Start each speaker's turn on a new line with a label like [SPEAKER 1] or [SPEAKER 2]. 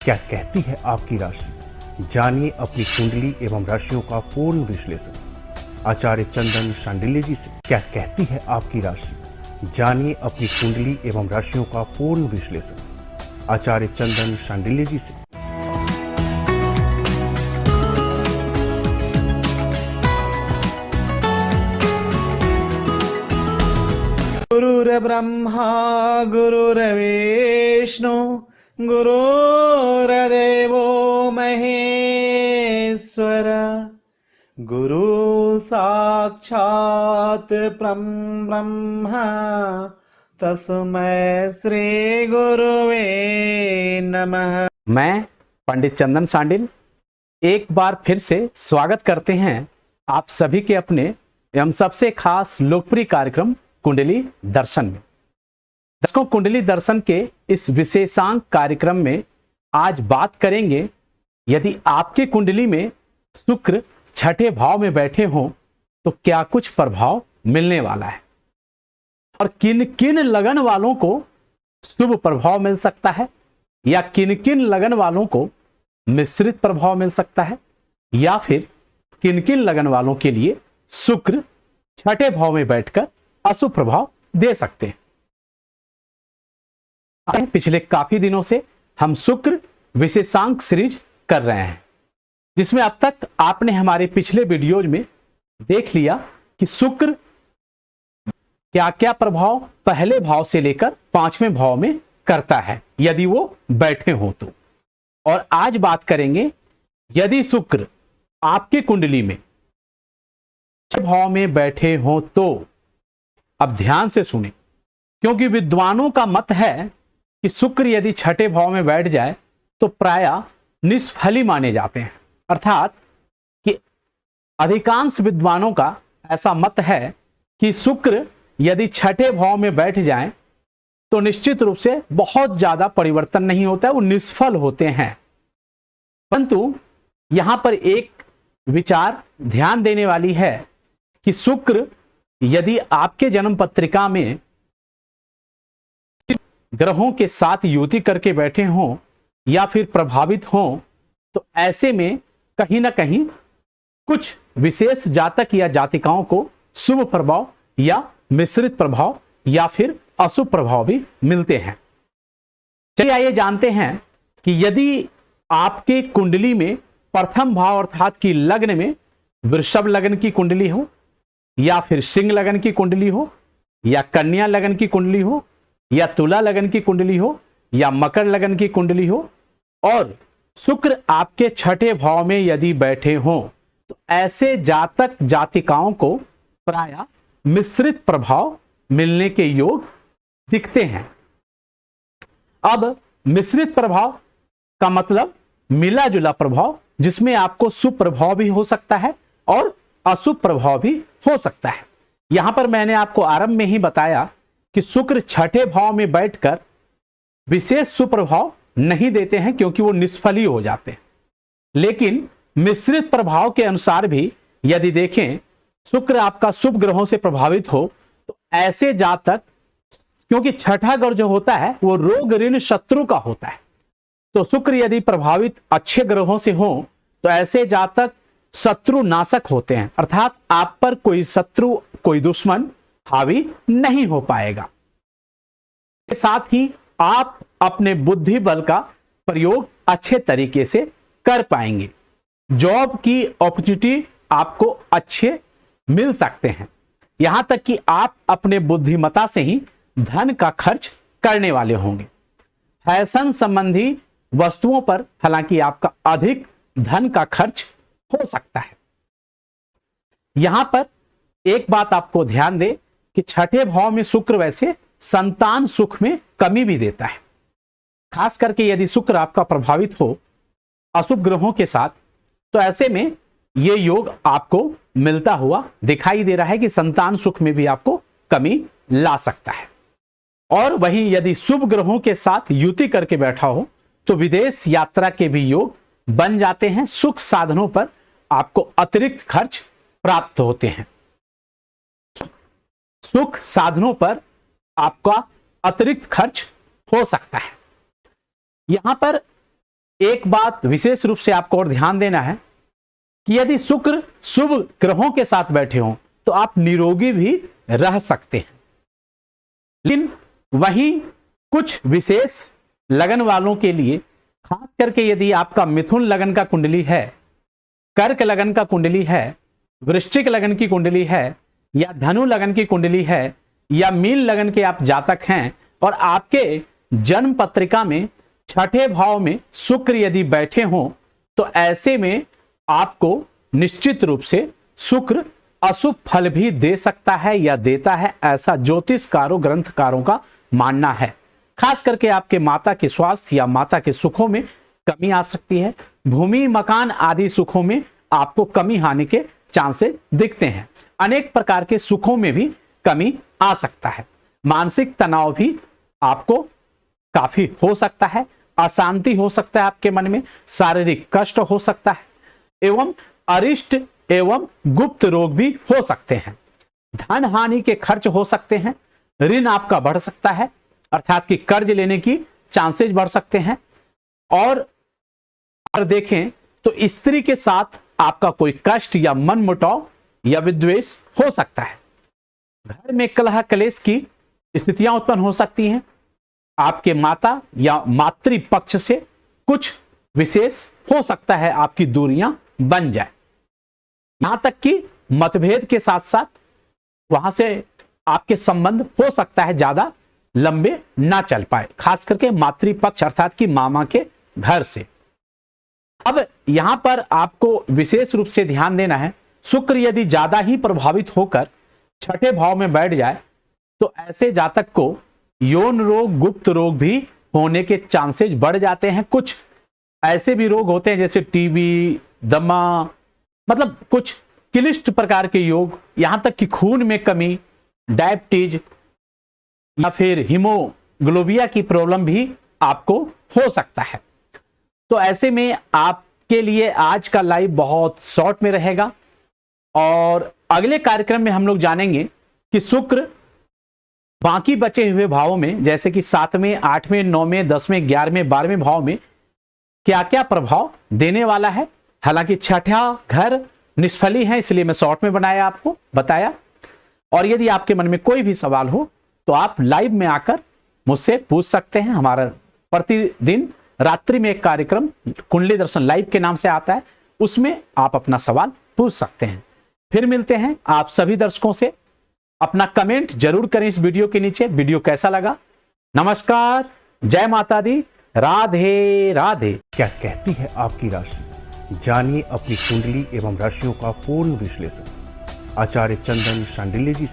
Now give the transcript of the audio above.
[SPEAKER 1] क्या कहती है आपकी राशि? जानिए अपनी कुंडली एवं राशियों का पूर्ण विश्लेषण आचार्य चंदन शांडिल्य जी से। क्या कहती है आपकी राशि? जानिए अपनी कुंडली एवं राशियों का पूर्ण विश्लेषण आचार्य चंदन शांडिल्य जी से।
[SPEAKER 2] गुरुर्ब्रह्मा गुरुर्विष्णु गुरुर्देवो महेश्वर गुरु साक्षात् परब्रह्म तस्मै श्री गुरुवे नमः।
[SPEAKER 3] मैं पंडित चंदन शांडिल एक बार फिर से स्वागत करते हैं आप सभी के अपने एवं सबसे खास लोकप्रिय कार्यक्रम कुंडली दर्शन में। दर्शकों, कुंडली दर्शन के इस विशेषांक कार्यक्रम में आज बात करेंगे, यदि आपके कुंडली में शुक्र छठे भाव में बैठे हों तो क्या कुछ प्रभाव मिलने वाला है और किन किन लगन वालों को शुभ प्रभाव मिल सकता है या किन किन लगन वालों को मिश्रित प्रभाव मिल सकता है या फिर किन किन लगन वालों के लिए शुक्र छठे भाव में बैठकर अशुभ प्रभाव दे सकते हैं। पिछले काफी दिनों से हम शुक्र विशेषांक सीरीज कर रहे हैं, जिसमें अब तक आपने हमारे पिछले वीडियोज में देख लिया कि शुक्र क्या क्या प्रभाव पहले भाव से लेकर पांचवें भाव में करता है यदि वो बैठे हो तो। और आज बात करेंगे, यदि शुक्र आपके कुंडली में छठे भाव में बैठे हो तो। अब ध्यान से सुने, क्योंकि विद्वानों का मत है कि शुक्र यदि छठे भाव में बैठ जाए तो प्रायः निष्फली माने जाते हैं। अर्थात कि अधिकांश विद्वानों का ऐसा मत है कि शुक्र यदि छठे भाव में बैठ जाए तो निश्चित रूप से बहुत ज्यादा परिवर्तन नहीं होता है, वो निष्फल होते हैं। परंतु यहां पर एक विचार ध्यान देने वाली है कि शुक्र यदि आपके जन्म पत्रिका में ग्रहों के साथ युति करके बैठे हों या फिर प्रभावित हों तो ऐसे में कहीं ना कहीं कुछ विशेष जातक या जातिकाओं को शुभ प्रभाव या मिश्रित प्रभाव या फिर अशुभ प्रभाव भी मिलते हैं। चलिए आइए जानते हैं कि यदि आपके कुंडली में प्रथम भाव अर्थात कि लग्न में वृषभ लग्न की कुंडली हो या फिर सिंह लग्न की कुंडली हो या कन्या लग्न की कुंडली हो या तुला लग्न की कुंडली हो या मकर लग्न की कुंडली हो और शुक्र आपके छठे भाव में यदि बैठे हों तो ऐसे जातक जातिकाओं को प्रायः मिश्रित प्रभाव मिलने के योग दिखते हैं। अब मिश्रित प्रभाव का मतलब मिला जुला प्रभाव, जिसमें आपको शुभ प्रभाव भी हो सकता है और अशुभ प्रभाव भी हो सकता है। यहां पर मैंने आपको आरंभ में ही बताया कि शुक्र छठे भाव में बैठकर विशेष शुभ प्रभाव नहीं देते हैं क्योंकि वो निष्फली हो जाते हैं। लेकिन मिश्रित प्रभाव के अनुसार भी यदि देखें, शुक्र आपका शुभ ग्रहों से प्रभावित हो तो ऐसे जातक, क्योंकि छठा घर जो होता है वो रोग ऋण शत्रु का होता है, तो शुक्र यदि प्रभावित अच्छे ग्रहों से हो तो ऐसे जातक शत्रु नाशक होते हैं। अर्थात आप पर कोई शत्रु, कोई दुश्मन हावी नहीं हो पाएगा। इसके साथ ही आप अपने बुद्धि बल का प्रयोग अच्छे तरीके से कर पाएंगे। जॉब की अपॉर्चुनिटी आपको अच्छे मिल सकते हैं। यहां तक कि आप अपने बुद्धिमता से ही धन का खर्च करने वाले होंगे। फैशन संबंधी वस्तुओं पर हालांकि आपका अधिक धन का खर्च हो सकता है। यहां पर एक बात आपको ध्यान दे कि छठे भाव में शुक्र वैसे संतान सुख में कमी भी देता है। खास करके यदि शुक्र आपका प्रभावित हो अशुभ ग्रहों के साथ तो ऐसे में यह योग आपको मिलता हुआ दिखाई दे रहा है कि संतान सुख में भी आपको कमी ला सकता है। और वहीं यदि शुभ ग्रहों के साथ युति करके बैठा हो तो विदेश यात्रा के भी योग बन जाते हैं। सुख साधनों पर आपको अतिरिक्त खर्च प्राप्त होते हैं। सुख साधनों पर आपका अतिरिक्त खर्च हो सकता है। यहां पर एक बात विशेष रूप से आपको और ध्यान देना है कि यदि शुक्र शुभ ग्रहों के साथ बैठे हों तो आप निरोगी भी रह सकते हैं। लेकिन वहीं कुछ विशेष लगन वालों के लिए, खास करके यदि आपका मिथुन लगन का कुंडली है, कर्क लगन का कुंडली है, वृश्चिक लगन की कुंडली है, या धनु लगन की कुंडली है, या मीन लगन के आप जातक हैं और आपके जन्म पत्रिका में छठे भाव में शुक्र यदि बैठे हों तो ऐसे में आपको निश्चित रूप से शुक्र अशुभ फल भी दे सकता है या देता है, ऐसा ज्योतिषकारों ग्रंथकारों का मानना है। खास करके आपके माता के स्वास्थ्य या माता के सुखों में कमी आ सकती है। भूमि मकान आदि सुखों में आपको कमी आने के चांसेस दिखते हैं। अनेक प्रकार के सुखों में भी कमी आ सकता है। मानसिक तनाव भी आपको काफी हो सकता है। अशांति हो सकता है आपके मन में, शारीरिक कष्ट हो सकता है एवं अरिष्ट एवं गुप्त रोग भी हो सकते हैं। धन हानि के खर्च हो सकते हैं। ऋण आपका बढ़ सकता है, अर्थात कि कर्ज लेने की चांसेस बढ़ सकते हैं। और अगर देखें तो स्त्री के साथ आपका कोई कष्ट या मनमुटाव या विद्वेष हो सकता है। घर में कलह कलेश की स्थितियां उत्पन्न हो सकती हैं। आपके माता या मातृ पक्ष से कुछ विशेष हो सकता है आपकी दूरियां बन जाए। यहां तक कि मतभेद के साथ साथ वहां से आपके संबंध हो सकता है ज्यादा लंबे ना चल पाए, खास करके मातृपक्ष अर्थात कि मामा के घर से। अब यहां पर आपको विशेष रूप से ध्यान देना है, शुक्र यदि ज्यादा ही प्रभावित होकर छठे भाव में बैठ जाए तो ऐसे जातक को यौन रोग गुप्त रोग भी होने के चांसेस बढ़ जाते हैं। कुछ ऐसे भी रोग होते हैं जैसे टीबी, दमा, मतलब कुछ क्लिष्ट प्रकार के योग, यहां तक कि खून में कमी, डायबिटीज या फिर हीमोग्लोबिया की प्रॉब्लम भी आपको हो सकता है। तो ऐसे में आपके लिए आज का लाइव बहुत शॉर्ट में रहेगा और अगले कार्यक्रम में हम लोग जानेंगे कि शुक्र बाकी बचे हुए भावों में जैसे कि 7वें, 8वें, 9वें, 10वें, 11वें, 12वें भाव में क्या क्या प्रभाव देने वाला है। हालांकि छठा घर निष्फली है, इसलिए मैं शॉर्ट में बनाया, आपको बताया। और यदि आपके मन में कोई भी सवाल हो तो आप लाइव में आकर मुझसे पूछ सकते हैं। हमारा प्रतिदिन रात्रि में एक कार्यक्रम कुंडली दर्शन लाइव के नाम से आता है, उसमें आप अपना सवाल पूछ सकते हैं। फिर मिलते हैं आप सभी दर्शकों से। अपना कमेंट जरूर करें इस वीडियो के नीचे, वीडियो कैसा लगा। नमस्कार, जय माता दी, राधे राधे।
[SPEAKER 1] क्या कहती है आपकी राशि, जानिए अपनी कुंडली एवं राशियों का पूर्ण विश्लेषण आचार्य चंदन शांडिल्य जी से।